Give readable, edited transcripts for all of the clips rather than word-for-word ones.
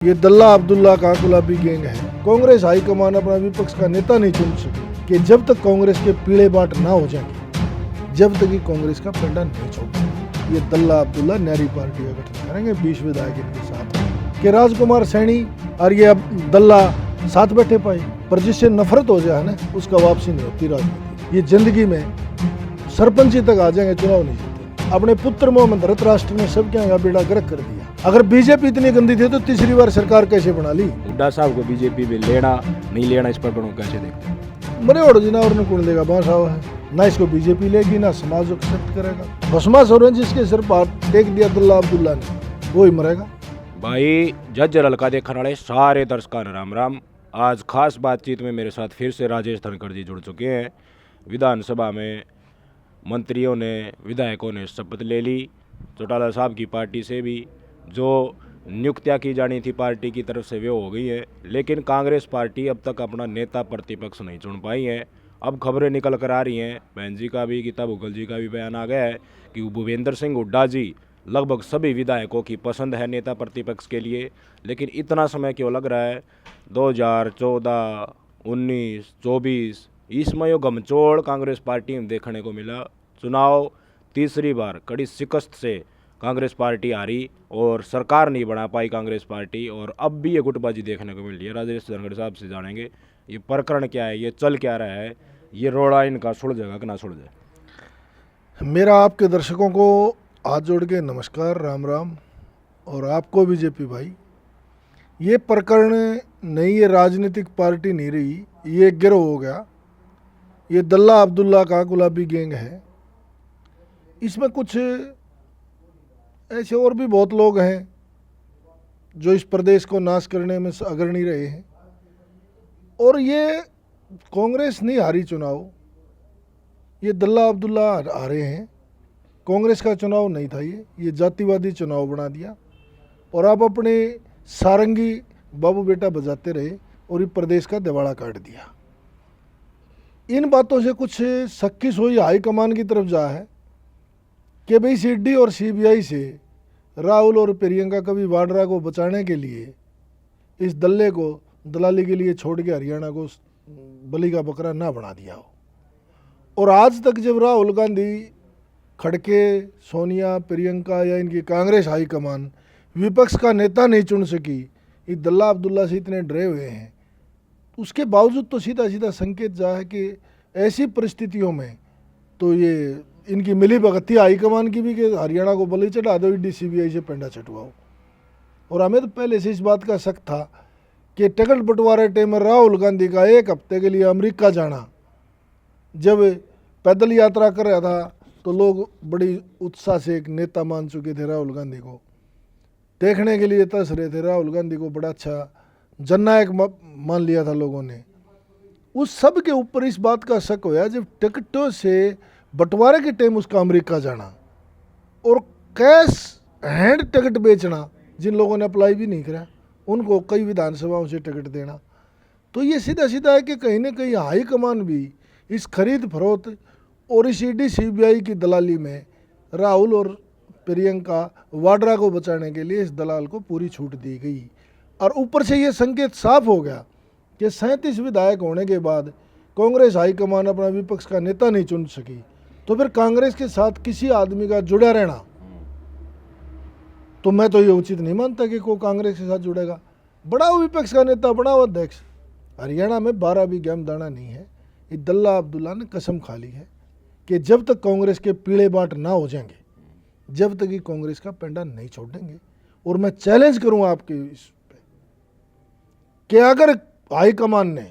ये दल्ला अब्दुल्ला का गुलाबी गैंग है। कांग्रेस हाईकमान अपना विपक्ष का नेता नहीं चुन सकी कि जब तक कांग्रेस के पीले बाट ना हो जाएंगे, जब तक ही कांग्रेस का पंडा नहीं छोड़ेंगे। ये दल्ला अब्दुल्ला नई पार्टी का गठन करेंगे 20 विधायक इनके साथ कि राजकुमार सैनी और ये अब दल्ला साथ बैठे पाए, पर जिससे नफरत हो जाए ना उसका वापसी नहीं होती राजनीति। ये जिंदगी में सरपंची तक आ जाएंगे, चुनाव नहीं जीते। अपने पुत्र मोहम्मद धृतराष्ट्र ने सबके यहाँ बेड़ा गर्क कर दिया। अगर बीजेपी इतनी गंदी थी तो तीसरी बार सरकार कैसे बना ली? हुड्डा साहब को बीजेपी में लेना नहीं लेना इस पर कैसे देखते हैं? मरे और जिना और कौन लेगा? बास आवा है ना, इसको बीजेपी लेगी ना समाज एक्सेप्ट करेगा। भस्मा सोरेन जिसके सिर पर टेक दिया दल्ला अब्दुल्ला ने, वो ही मरेगा। भाई जज्जर हल्का देखने वाले सारे दर्शकों ने राम राम। आज खास बातचीत में मेरे साथ फिर से राजेश धनखड़ जी जुड़ चुके हैं। विधानसभा में मंत्रियों ने विधायकों ने शपथ ले ली। चौटाला साहब की पार्टी से भी जो नियुक्तियां की जानी थी पार्टी की तरफ से वे हो गई है, लेकिन कांग्रेस पार्टी अब तक अपना नेता प्रतिपक्ष नहीं चुन पाई है। अब खबरें निकल कर आ रही हैं, बहन जी का भी, गीता भुगल जी का भी बयान आ गया है कि भूपेंद्र सिंह हुड्डा जी लगभग सभी विधायकों की पसंद है नेता प्रतिपक्ष के लिए। लेकिन इतना समय क्यों लग रहा है? 2014, 19, 24 इसमें यो गमचोड़ कांग्रेस पार्टी में देखने को मिला। चुनाव तीसरी बार कड़ी शिकस्त से कांग्रेस पार्टी हारी और सरकार नहीं बना पाई कांग्रेस पार्टी, और अब भी ये गुटबाजी देखने को मिल रही है। राजेश धनखड़ साहब से जानेंगे ये प्रकरण क्या है, ये चल क्या रहा है, ये रोड़ा इनका सुलझेगा कि ना सुलझे। मेरा आपके दर्शकों को हाथ जोड़ के नमस्कार, राम राम। और आपको बीजेपी भाई, ये प्रकरण नहीं, ये राजनीतिक पार्टी नहीं रही, ये गिरोह हो गया। ये दल्ला अब्दुल्ला का गुलाबी गैंग है। इसमें कुछ ऐसे और भी बहुत लोग हैं जो इस प्रदेश को नाश करने में अग्रणी रहे हैं। और ये कांग्रेस नहीं हारी चुनाव, ये दल्ला अब्दुल्ला हारे हैं। कांग्रेस का चुनाव नहीं था, ये जातिवादी चुनाव बना दिया और आप अपने सारंगी बाबू बेटा बजाते रहे और ये प्रदेश का दिवाड़ा काट दिया। इन बातों से कुछ शक्की सोई हाईकमान की तरफ जा है कि भाई सीडी और सीबीआई से राहुल और प्रियंका कभी वाड्रा को बचाने के लिए इस दल्ले को दलाली के लिए छोड़ के हरियाणा को बलि का बकरा ना बना दिया हो। और आज तक जब राहुल गांधी, खड़के, सोनिया, प्रियंका या इनकी कांग्रेस हाईकमान विपक्ष का नेता नहीं चुन सकी, ये दल्ला अब्दुल्ला से इतने डरे हुए हैं, उसके बावजूद तो सीधा सीधा संकेत जा है कि ऐसी परिस्थितियों में तो ये इनकी मिली भगत थी हाईकमान की भी कि हरियाणा को बलि चढ़ा दो, DCBI से पेंडा चटवाओ। और हमें तो पहले से इस बात का शक था कि टिकट बंटवारे टाइम में राहुल गांधी का 1 हफ्ते के लिए अमेरिका जाना, जब पैदल यात्रा कर रहा था तो लोग बड़ी उत्साह से एक नेता मान चुके थे राहुल गांधी को, देखने के लिए तरस रहे थे। राहुल गांधी को बड़ा अच्छा जननायक मान लिया था लोगों ने। उस सब के ऊपर इस बात का शक होया जब टिकटों से बंटवारे के टाइम उसका अमेरिका जाना और कैश हैंड टिकट बेचना, जिन लोगों ने अप्लाई भी नहीं करा उनको कई विधानसभाओं से टिकट देना। तो ये सीधा सीधा है कि कहीं ना कहीं हाईकमान भी इस खरीद फरोख्त और इस DCBI की दलाली में राहुल और प्रियंका वाड्रा को बचाने के लिए इस दलाल को पूरी छूट दी गई। और ऊपर से ये संकेत साफ हो गया कि 37 विधायक होने के बाद कांग्रेस हाईकमान अपना विपक्ष का नेता नहीं चुन सकी, तो फिर कांग्रेस के साथ किसी आदमी का जुड़ा रहना, तो मैं तो ये उचित नहीं मानता कि कोई कांग्रेस के साथ जुड़ेगा। बड़ा विपक्ष का नेता, बड़ा अध्यक्ष, हरियाणा में 12 भी गेम दाना नहीं है। ये दल्ला अब्दुल्ला ने कसम खा ली है कि जब तक कांग्रेस के पीले बाट ना हो जाएंगे, जब तक ही कांग्रेस का पेंडा नहीं छोड़ेंगे। और मैं चैलेंज करूंगा आपके इस पे कि अगर हाईकमान ने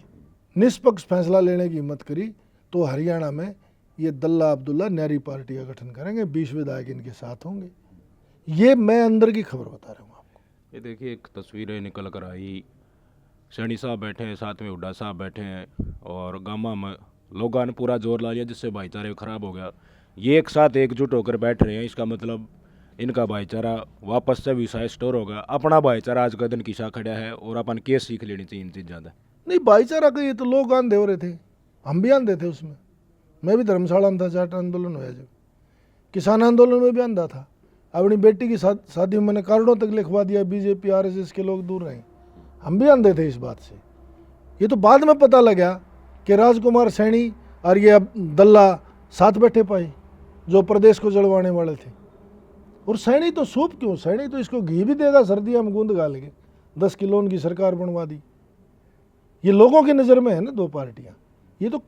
निष्पक्ष फैसला लेने की हिम्मत करी तो हरियाणा में ये दल्ला अब्दुल्ला नई पार्टी का गठन करेंगे, 20 विधायक इनके साथ होंगे। ये मैं अंदर की खबर बता रहा हूँ आपको। ये देखिए एक तस्वीरें निकल कर आई, सैनी साहब बैठे हैं, साथ में हुड्डा साहब बैठे हैं और गामा में लोगों ने पूरा जोर ला लिया जिससे भाईचारे खराब हो गया। ये एक साथ एकजुट होकर बैठ रहे हैं, इसका मतलब इनका भाईचारा वापस से विषय स्टोर होगा। अपना भाईचारा आज गदन किसा खड़ा है और अपन केस सीख लेनी चाहिए इन चीज़ ज़्यादा नहीं। भाईचारा का ये तो लोग आंधे हो रहे थे, हम भी आंधे थे उसमें। मैं भी धर्मशाला में था, जाट आंदोलन हुआ, जब किसान आंदोलन में भी आंधा था, अपनी बेटी की शादी में मैंने कार्डों तक लिखवा दिया, बीजेपी आरएसएस के लोग दूर रहें। हम भी अंधे थे इस बात से। ये तो बाद में पता लगा कि राजकुमार सैनी और ये अब दल्ला साथ बैठे पाए जो प्रदेश को जलवाने वाले थे। और सैनी तो सूप क्यों, सैनी तो इसको घी भी देगा सर्दियों में गूंद गाल के। 10 किलो की सरकार बनवा दी। ये लोगों की नज़र में है ना दो पार्टियां। ये तो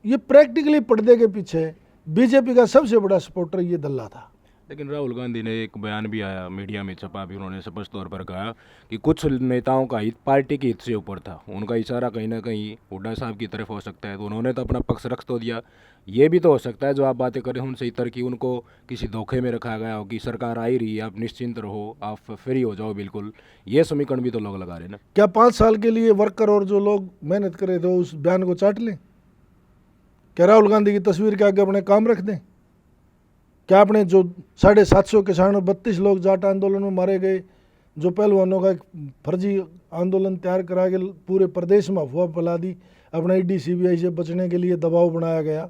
ये प्रैक्टिकली पर्दे के पीछे बीजेपी का सबसे बड़ा सपोर्टर ये दल्ला था। लेकिन राहुल गांधी ने एक बयान भी आया, मीडिया में छपा भी, उन्होंने स्पष्ट तौर पर कहा कि कुछ नेताओं का हित पार्टी के हित से ऊपर था। उनका इशारा कहीं ना कहीं हुड्डा साहब की तरफ हो सकता है, तो उन्होंने तो अपना पक्ष रख तो दिया। ये भी तो हो सकता है जो आप बातें करें उनसे इतर की उनको किसी धोखे में रखा गया हो कि सरकार आ ही रही है, आप निश्चिंत रहो, आप फ्री हो जाओ बिल्कुल। ये समीकरण भी तो लोग लगा रहे हैं ना। क्या 5 साल के लिए वर्कर और जो लोग मेहनत कर रहे थे उस बयान को चाट लें? क्या राहुल गांधी की तस्वीर के आगे अपने काम रख दें? क्या आपने जो 750 किसान और 32 लोग जाट आंदोलन में मारे गए, जो पहलवानों का एक फर्जी आंदोलन तैयार करा के पूरे प्रदेश में अफवाह फैला दी, अपना ईडी सीबीआई से बचने के लिए दबाव बनाया गया,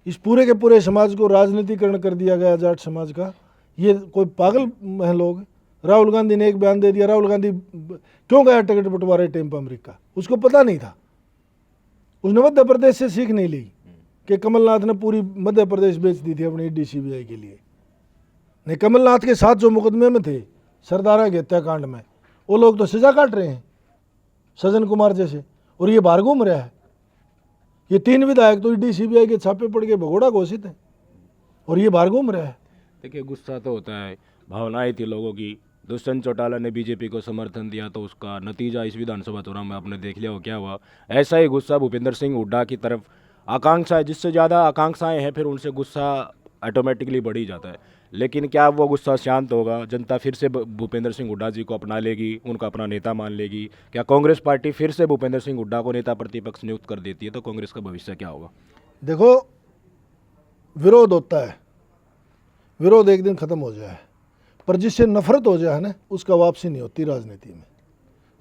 इस पूरे के पूरे समाज को राजनीतिकरण कर दिया गया जाट समाज का। ये कोई पागल हैं लोग? राहुल गांधी ने एक बयान दे दिया। राहुल गांधी क्यों गया टिकट बंटवारे टाइम पर अमेरिका? उसको पता नहीं था। उसने मध्य प्रदेश से सीख नहीं ली कि कमलनाथ ने पूरी मध्य प्रदेश बेच दी थी अपनी ईडी सीबीआई के लिए। नहीं, कमलनाथ के साथ जो मुकदमे में थे सरदारा के हत्याकांड में, वो लोग तो सजा काट रहे हैं सज्जन कुमार जैसे, और ये बाहर घूम रहा है। ये 3 विधायक तो ईडी सीबीआई के छापे पड़ के भगोड़ा घोषित है और ये बाहर घूम रहा है। देखिए, गुस्सा तो होता है, भावनाएं थी लोगों की। दुष्यंत चौटाला ने बीजेपी को समर्थन दिया तो उसका नतीजा इस विधानसभा चुनाव में आपने देख लिया हो क्या हुआ। ऐसा ही गुस्सा भूपेंद्र सिंह हुड्डा की तरफ, आकांक्षा है, जिससे ज़्यादा आकांक्षाएं हैं फिर उनसे गुस्सा ऑटोमेटिकली बढ़ ही जाता है। लेकिन क्या वो गुस्सा शांत होगा? जनता फिर से भूपेंद्र सिंह हुड्डा जी को अपना लेगी, उनका अपना नेता मान लेगी? क्या कांग्रेस पार्टी फिर से भूपेंद्र सिंह हुड्डा को नेता प्रतिपक्ष नियुक्त कर देती है तो कांग्रेस का भविष्य क्या होगा? देखो, विरोध होता है, विरोध एक दिन खत्म हो जाए, पर जिससे नफरत हो जाए ना उसका वापसी नहीं होती राजनीति में।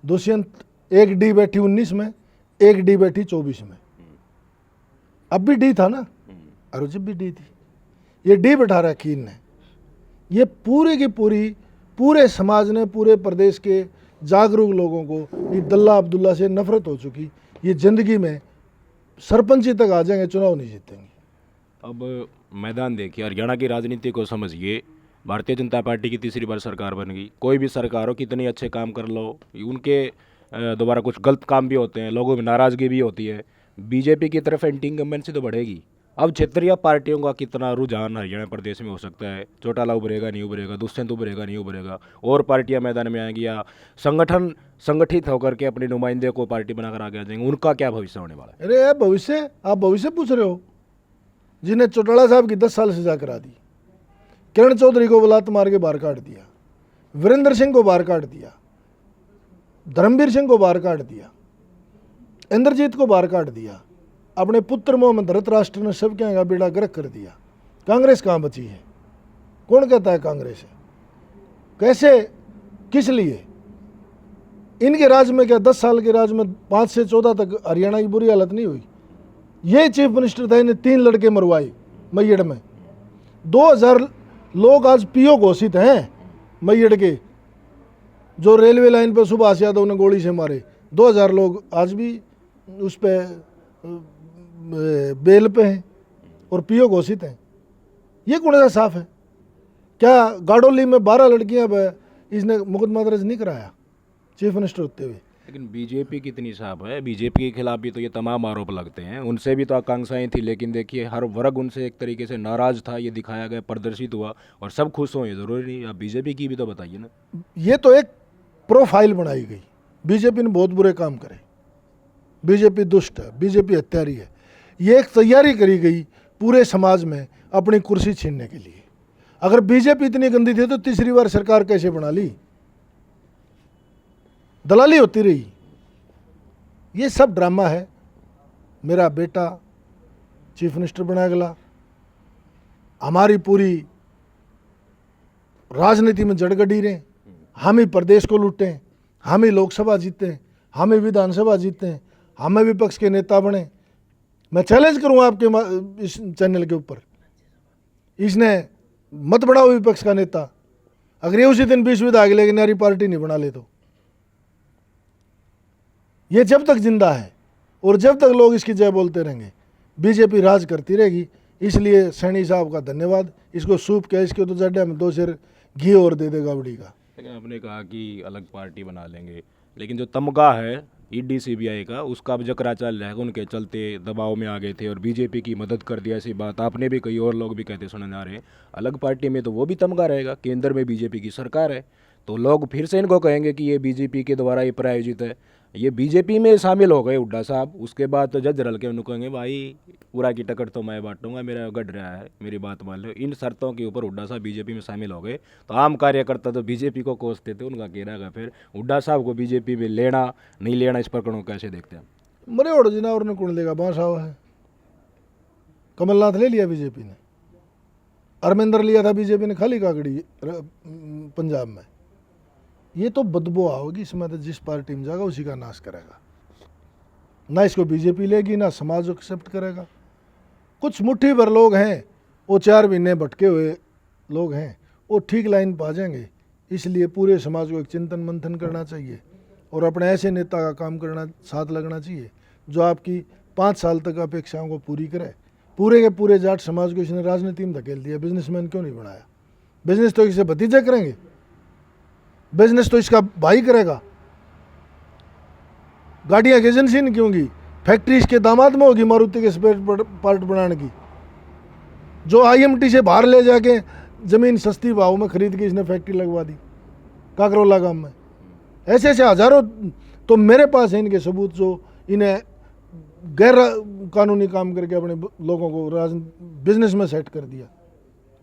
दुष्यंत एक डी बैठी 19 में, एक डी बैठी 24 में। अब भी डी था ना, और जब भी डी थी, ये डी बैठा रखी इनने। ये पूरी की पूरी पूरे समाज ने, पूरे प्रदेश के जागरूक लोगों को ये दल्ला अब्दुल्ला से नफरत हो चुकी। ये जिंदगी में सरपंची तक आ जाएंगे, चुनाव नहीं जीतेंगे। अब मैदान देखिए, हरियाणा की राजनीति को समझिए। भारतीय जनता पार्टी की तीसरी बार सरकार बन गई। कोई भी सरकार हो, कितने अच्छे काम कर लो, उनके दोबारा कुछ गलत काम भी होते हैं, लोगों में नाराज़गी भी होती है। बीजेपी की तरफ एंटी इंकम्बेंसी तो बढ़ेगी। अब क्षेत्रीय पार्टियों का कितना रुझान हरियाणा प्रदेश में हो सकता है? चौटाला उभरेगा नहीं उभरेगा, दुष्यंत उभरेगा नहीं उभरेगा, और पार्टियां मैदान में आएंगी, या संगठन संगठित होकर के अपने नुमाइंदे को पार्टी बनाकर आगे आ जाएंगे? उनका क्या भविष्य होने वाला है? अरे भविष्य, आप भविष्य पूछ रहे हो? जिन्हें चौटाला साहब की 10 साल सजा करा दी, किरण चौधरी को बलात् मार के बाहर काट दिया, वीरेंद्र सिंह को बाहर काट दिया, धर्मवीर सिंह को बाहर काट दिया, इंद्रजीत को बाहर काट दिया, अपने पुत्र मोहम्मद धृतराष्ट्र ने सबके यहाँ का बेड़ा गर्क कर दिया। कांग्रेस कहाँ बची है? कौन कहता है कांग्रेस है? कैसे, किस लिए? इनके राज में क्या 10 साल के राज में 5 से 14 तक हरियाणा की बुरी हालत नहीं हुई? ये चीफ मिनिस्टर था, इन्हें 3 लड़के मरवाए मैयड़ में। 2000 लोग आज पीओ घोषित हैं मैयड़ के, जो रेलवे लाइन पर सुभाष यादव ने गोली से मारे। 2000 लोग आज भी उस पर बेल पे हैं और पीओ घोषित हैं। ये कौन सा साफ है? क्या गाडोली में 12 लड़कियां इसने मुकदमा दर्ज नहीं कराया चीफ मिनिस्टर होते हुए? लेकिन बीजेपी कितनी साफ है? बीजेपी के खिलाफ भी तो ये तमाम आरोप लगते हैं, उनसे भी तो आकांक्षाएं थी, लेकिन देखिए हर वर्ग उनसे एक तरीके से नाराज था, ये दिखाया गया, प्रदर्शित हुआ, और सब खुश हो, ये जरूरी नहीं। आप बीजेपी की भी तो बताइए ना। ये तो एक प्रोफाइल बनाई गई। बीजेपी ने बहुत बुरे काम करे, बीजेपी दुष्ट है, बीजेपी हत्यारी है। ये एक तैयारी करी गई पूरे समाज में अपनी कुर्सी छीनने के लिए। अगर बीजेपी इतनी गंदी थी तो तीसरी बार सरकार कैसे बना ली? दलाली होती रही। ये सब ड्रामा है। मेरा बेटा चीफ मिनिस्टर बना गया, हमारी पूरी राजनीति में जड़गड़ी रहे, हम ही प्रदेश को लूटें, हम ही लोकसभा जीते, हम ही विधानसभा जीते, हमें विपक्ष के नेता बने। मैं चैलेंज करूंगा आपके इस चैनल के ऊपर, इसने मत बनाओ विपक्ष का नेता। अगर ये उसी दिन 20 विधायक लेके नई पार्टी नहीं बना ले तो ये जब तक जिंदा है और जब तक लोग इसकी जय बोलते रहेंगे बीजेपी राज करती रहेगी। इसलिए सैनी साहब का धन्यवाद। इसको सूप के इसके तो जड्डे में 2 सेर घी और दे देगा बड़ी का। लेकिन आपने कहा कि अलग पार्टी बना लेंगे, लेकिन जो तमगा है ईडी सीबीआई का, उसका अब जकरा चल रहा है, उनके चलते दबाव में आ गए थे और बीजेपी की मदद कर दिया। ऐसी बात आपने भी कई और लोग भी कहते सुनने आ रहे हैं। अलग पार्टी में तो वो भी तमगा रहेगा, केंद्र में बीजेपी की सरकार है, तो लोग फिर से इनको कहेंगे कि ये बीजेपी के द्वारा ये प्रायोजित है। ये बीजेपी में शामिल हो गए हुड्डा साहब, उसके बाद तो जज रल के उनको कहेंगे भाई पूरा की टिकट तो मैं बांटूंगा, मेरा गढ़ रहा है, मेरी बात मान लो। इन शर्तों के ऊपर हुड्डा साहब बीजेपी में शामिल हो गए, तो आम कार्यकर्ता तो बीजेपी को कोसते थे, उनका कहना का फिर हुड्डा साहब को बीजेपी में लेना नहीं लेना, इस प्रकरण को कैसे देखते हैं? मरे और जिनावर ने कौन लेगा, बांसा है। कमलनाथ ले लिया बीजेपी ने, अरविंदर लिया था बीजेपी ने खाली काकड़ी पंजाब में। ये तो बदबू आओगी इसमें, तो जिस पार्टी में जाएगा उसी का नाश करेगा। ना इसको बीजेपी लेगी ना समाज एक्सेप्ट करेगा। कुछ मुट्ठी भर लोग हैं, वो 4 महीने भटके हुए लोग हैं, वो ठीक लाइन पा जाएंगे। इसलिए पूरे समाज को एक चिंतन मंथन करना चाहिए और अपने ऐसे नेता का काम करना साथ लगना चाहिए जो आपकी 5 साल तक अपेक्षाओं को पूरी करे। पूरे के पूरे जाट समाज को इसने राजनीति में धकेल दिया। बिजनेसमैन क्यों नहीं बनाया? बिजनेस तो इसे भतीजे करेंगे, बिजनेस तो इसका भाई करेगा। गाड़ियां की एजेंसी नहीं क्यों की? फैक्ट्री इसके दामाद में होगी मारुति के स्पेयर पार्ट बनाने की, जो आईएमटी से बाहर ले जाके जमीन सस्ती भाव में खरीद के इसने फैक्ट्री लगवा दी काकरोला गांव में। ऐसे ऐसे हजारों तो मेरे पास है इनके सबूत, जो इन्हें गैर कानूनी काम करके अपने लोगों को बिजनेस में सेट कर दिया।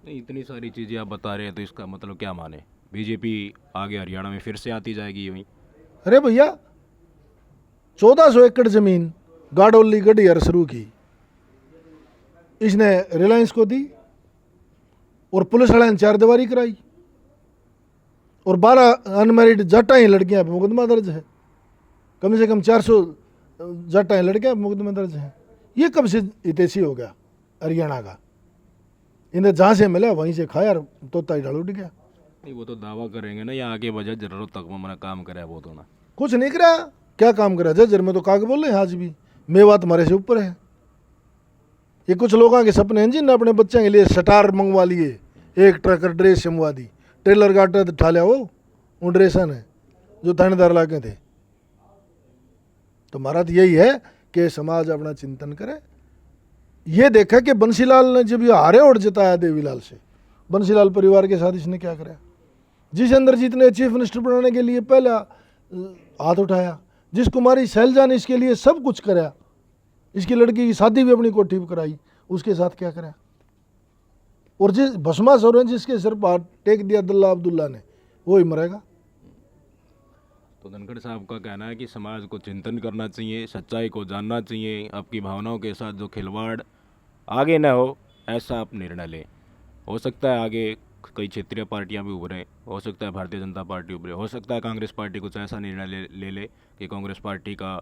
नहीं, इतनी सारी चीज़ें आप बता रहे हैं तो इसका मतलब क्या माने? बीजेपी आगे हरियाणा में फिर से आती जाएगी वहीं? अरे भैया 1400 एकड़ जमीन गाडोली गढ़ियर शुरू की, इसने रिलायंस को दी और पुलिस वाले ने 4 दीवारी कराई और 12 अनमैरिड जटाएं लड़कियां पे मुकदमा दर्ज है। कम से कम 400 जटाएं लड़कियां पे मुकदमा दर्ज है। ये कब से हितैषी हो गया हरियाणा का? इन्हें जहाँ से मिला वहीं से खाया, तोता ही डाल उठ गया। नहीं, वो तो दावा करेंगे ना, यहाँ आगे वजह जरूरत तक वो मैंने काम करा है, वो तो ना कुछ नहीं करा। क्या काम करा? जजर में तो काग बोल रहे हैं आज भी, मेवा तुम्हारे से ऊपर है। ये कुछ लोगों के सपने हैं जिनने अपने बच्चे के लिए स्टार मंगवा लिए, 1 ट्रक ड्रेस मंगवा दी, टेलर गाटर उठा लिया, वो ड्रेसन है जो थानेदार लाके थे। तो हमारा तो यही है कि समाज अपना चिंतन करे। ये देखा कि बंसीलाल ने जब ये हारे और जिताया देवीलाल से, बंसीलाल परिवार के साथ इसने क्या करा? जिस इंद्रजीत ने चीफ मिनिस्टर बनाने के लिए पहला हाथ उठाया, जिस कुमारी शैलजा ने इसके लिए सब कुछ करा, इसकी लड़की की शादी भी अपनी कोठी पर कराई, उसके साथ क्या करा? और जिस भस्मासुर है जिसके सिर पर हाथ टेक दिया दल्ला अब्दुल्ला ने, वो ही मरेगा। तो धनखड़ साहब का कहना है कि समाज को चिंतन करना चाहिए, सच्चाई को जानना चाहिए, आपकी भावनाओं के साथ जो खिलवाड़ आगे न हो, ऐसा आप निर्णय लें। हो सकता है आगे कई क्षेत्रीय पार्टियां भी उभरें, हो सकता है भारतीय जनता पार्टी उभरे, हो सकता है कांग्रेस पार्टी कुछ ऐसा निर्णय ले कि कांग्रेस पार्टी का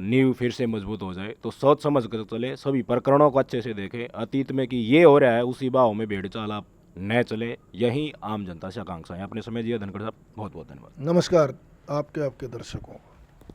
नींव फिर से मजबूत हो जाए। तो सोच समझ कर चले, सभी प्रकरणों को अच्छे से देखें। अतीत में कि ये हो रहा है उसी भाव में भेड़ चाल आप न चले, यही आम जनता से आकांक्षा है। अपने समय दिया धनखड़ साहब, बहुत बहुत धन्यवाद। नमस्कार आपके दर्शकों।